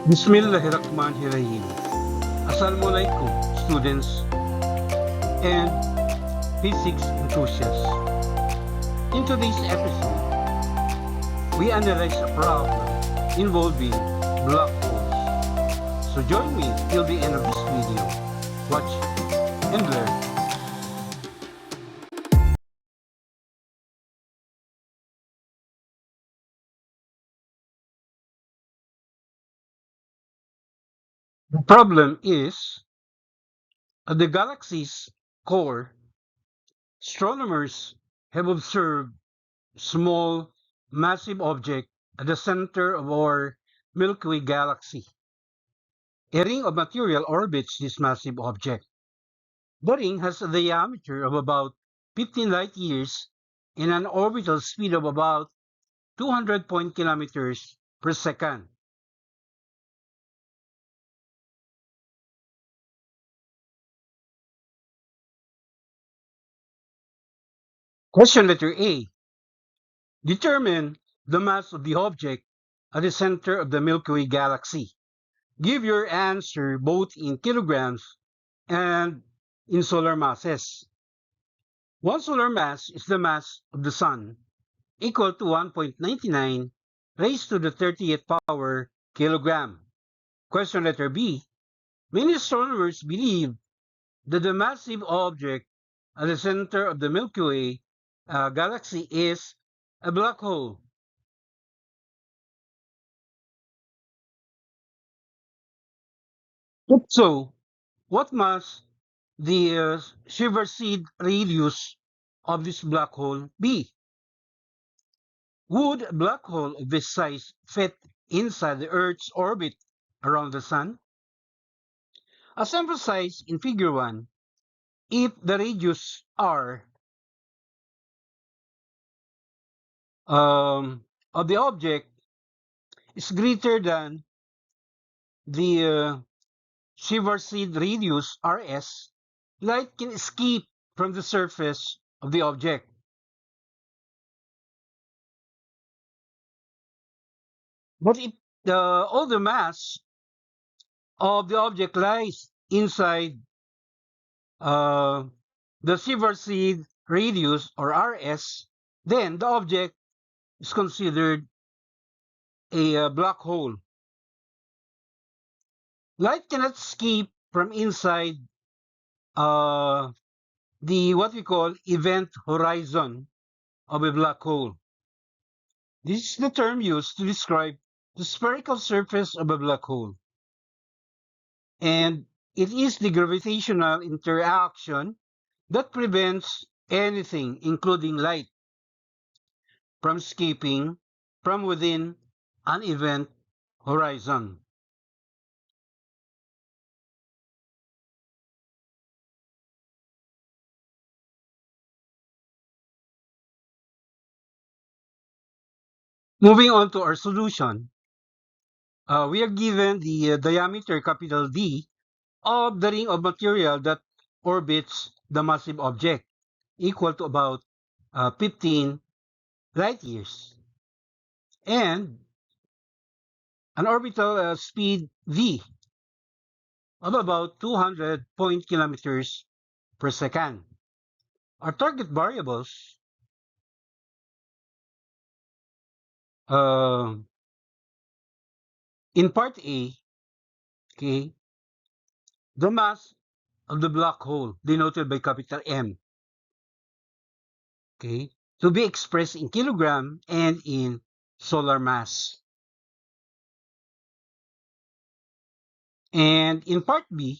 Bismillahirrahmanirrahim. Assalamualaikum, students and physics enthusiasts. In today's episode, we analyze a problem involving black holes. So join me till the end of this video. Watch and learn. The problem is at the galaxy's core, astronomers have observed small, massive object at the center of our Milky Way galaxy. A ring of material orbits this massive object. The ring has a diameter of about 15 light years and an orbital speed of about 200 kilometers per second. Question letter A. Determine the mass of the object at the center of the Milky Way galaxy. Give your answer both in kilograms and in solar masses. One solar mass is the mass of the Sun, equal to 1.99 raised to the 30th power kilogram. Question letter B. Many astronomers believe that the massive object at the center of the Milky Way galaxy is a black hole. If so, what must the Shiver-Seed radius of this black hole be? Would a black hole of this size fit inside the Earth's orbit around the Sun? As emphasized in Figure 1, if the radius r of the object is greater than the Shiver-Seed radius rs, light can escape from the surface of the object. But if all the mass of the object lies inside uh, the Shiver-Seed radius or rs, then the object is considered a black hole. Light cannot escape from inside the what we call event horizon of a black hole. This is the term used to describe the spherical surface of a black hole. And it is the gravitational interaction that prevents anything, including light, from escaping from within an event horizon. Moving on to our solution, we are given the diameter capital D of the ring of material that orbits the massive object, equal to about 15 light years, and an orbital speed v of about 200 kilometers per second. Our target variables uh, in part A, okay, the mass of the black hole denoted by capital M, okay, to be expressed in kilogram and in solar mass. And in part B,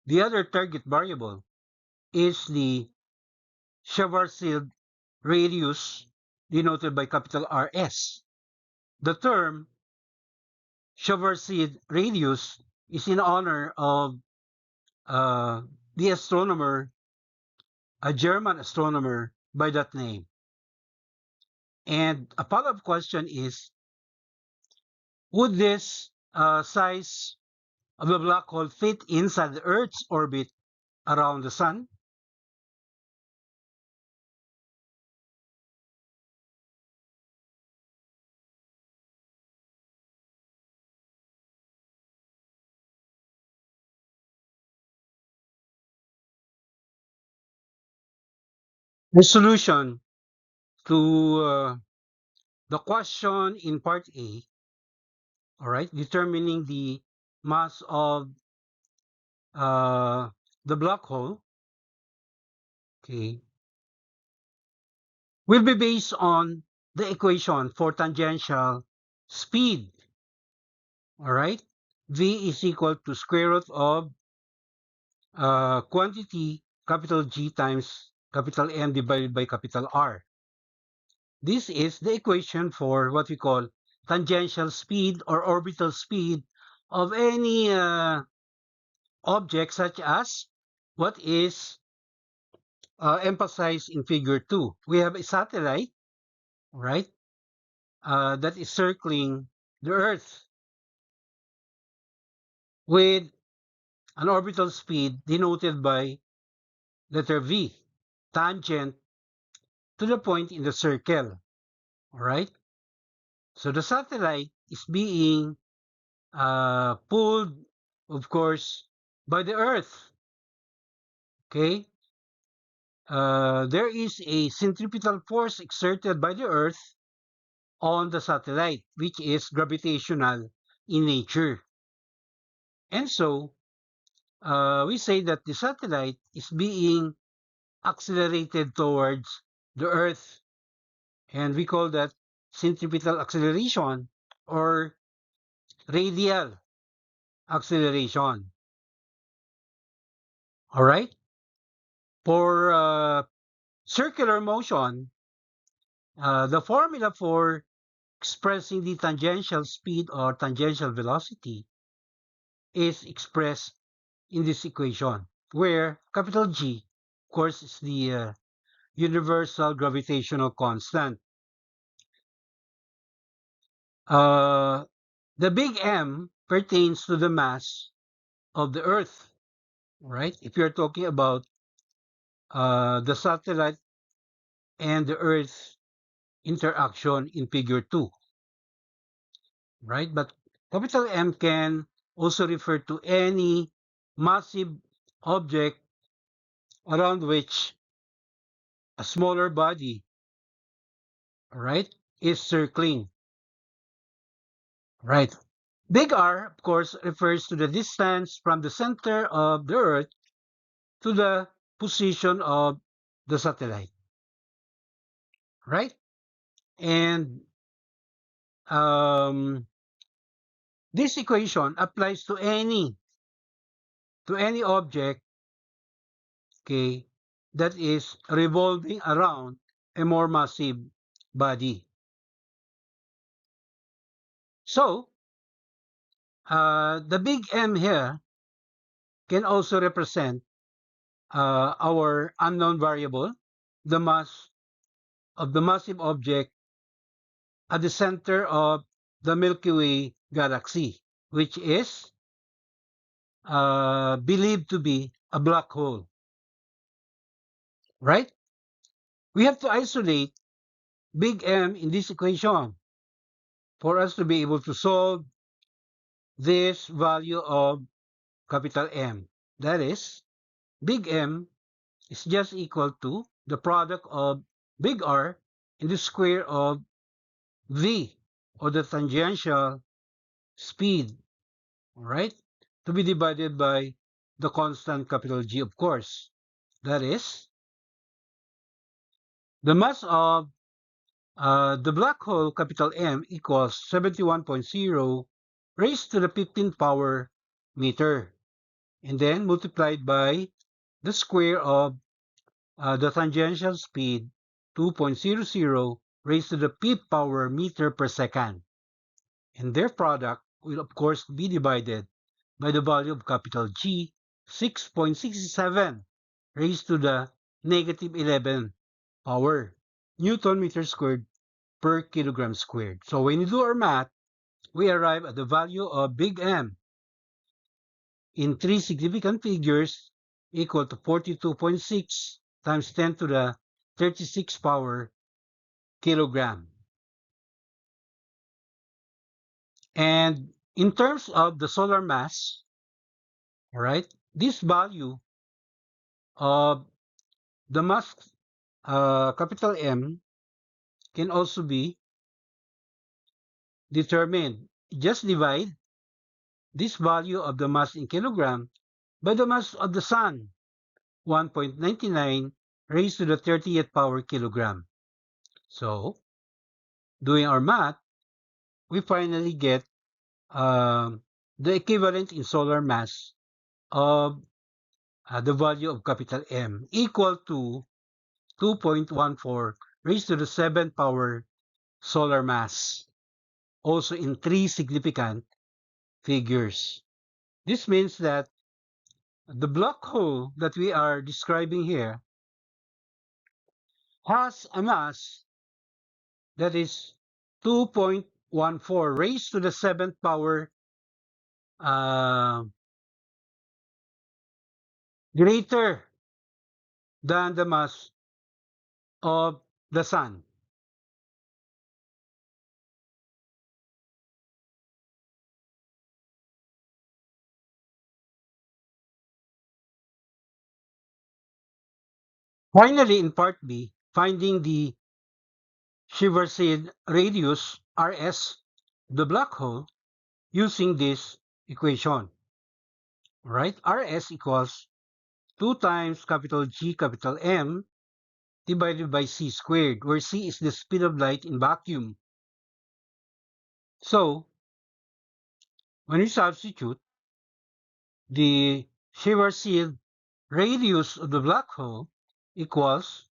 the other target variable is the Schwarzschild radius denoted by capital RS. The term Schwarzschild radius is in honor of the astronomer, a German astronomer by that name. And a follow-up question is, would this size of a black hole fit inside the Earth's orbit around the Sun? The solution to the question in part A, all right, determining the mass of uh, the black hole, okay, will be based on the equation for tangential speed, all right? V is equal to square root of quantity capital G times capital M divided by capital R. This is the equation for what we call tangential speed or orbital speed of any object, such as what is emphasized in figure 2. We have a satellite, right, that is circling the Earth with an orbital speed denoted by letter V, tangent to the point in the circle. All right. So the satellite is being pulled, of course, by the Earth. Okay. There is a centripetal force exerted by the Earth on the satellite, which is gravitational in nature. And so we say that the satellite is being accelerated towards the Earth, and we call that centripetal acceleration or radial acceleration. All right. For circular motion, the formula for expressing the tangential speed or tangential velocity is expressed in this equation, where capital G, of course, is the universal gravitational constant. Uh, the big M pertains to the mass of the Earth, right? If you're talking about the satellite and the Earth interaction in figure 2, right? But capital M can also refer to any massive object around which a smaller body, right, is circling, right? Big R, of course, refers to the distance from the center of the Earth to the position of the satellite, right? And this equation applies to any object, okay, that is revolving around a more massive body. So the big M here can also represent our unknown variable, the mass of the massive object at the center of the Milky Way galaxy, which is believed to be a black hole, right? We have to isolate big M in this equation for us to be able to solve this value of capital M. That is, big M is just equal to the product of big R in the square of V, or the tangential speed, right? To be divided by the constant capital G, of course. That is, the mass of the black hole capital M equals 71.0 raised to the 15th power meter, and then multiplied by the square of the tangential speed, 2.00 raised to the fifth power meter per second. And their product will, of course, be divided by the value of capital G, 6.67 raised to the negative 11 power Newton meter squared per kilogram squared. So when you do our math, we arrive at the value of big M in three significant figures equal to 42.6 times 10 to the 36 power kilogram. And in terms of the solar mass, all right, this value of the mass capital M can also be determined. Just divide this value of the mass in kilogram by the mass of the sun, 1.99 raised to the 30th power kilogram. So, doing our math, we finally get the equivalent in solar mass of the value of capital M equal to 2.14 raised to the 7th power solar mass, also in 3 significant figures. This means that the black hole that we are describing here has a mass that is 2.14 raised to the 7th power greater than the mass of the sun. Finally, in part B, finding the Schwarzschild radius Rs, the black hole, using this equation. Right? Rs equals 2 times capital G capital M divided by c squared, where c is the speed of light in vacuum. So, when we substitute, the Schwarzschild radius of the black hole equals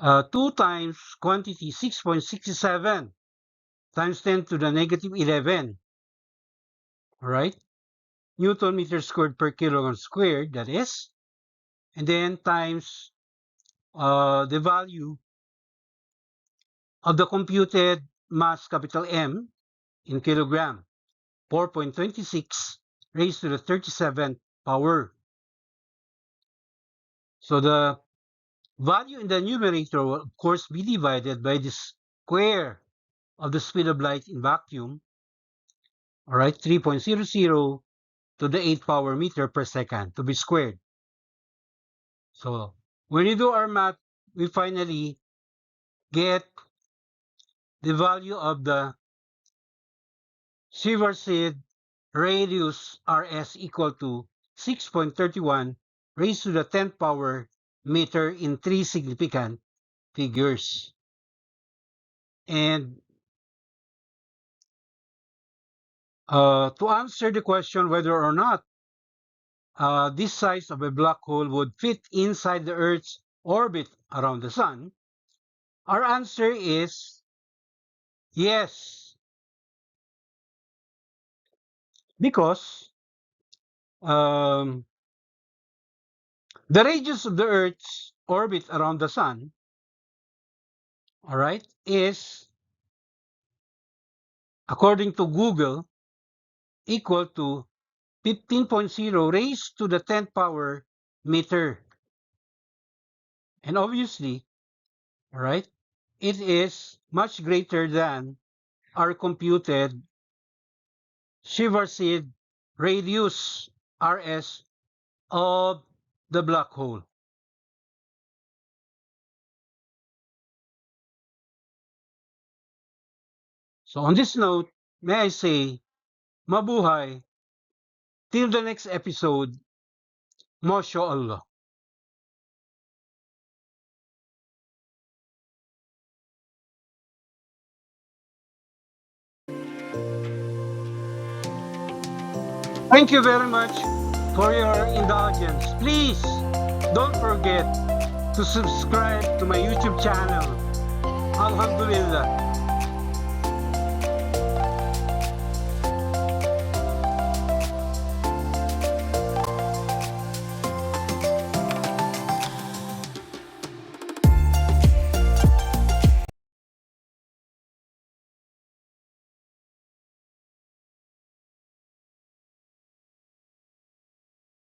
2 times quantity 6.67 times 10 to the negative 11, right? Newton meter squared per kilogram squared, that is, and then times the value of the computed mass capital M in kilogram, 4.26 raised to the 37th power. So the value in the numerator will, of course, be divided by the square of the speed of light in vacuum, all right, 3.00 to the 8th power meter per second to be squared. So when you do our math, we finally get the value of the Schwarzschild radius Rs equal to 6.31 raised to the 10th power meter in 3 significant figures. And to answer the question whether or not this size of a black hole would fit inside the Earth's orbit around the sun, our answer is yes. Because the radius of the Earth's orbit around the sun, all right, is, according to Google, equal to 15.0 raised to the 10th power meter. And obviously, all right, it is much greater than our computed Schwarzschild radius Rs of the black hole. So on this note, may I say, mabuhay, till the next episode, MashaAllah. Thank you very much for your indulgence. Please don't forget to subscribe to my YouTube channel. Alhamdulillah.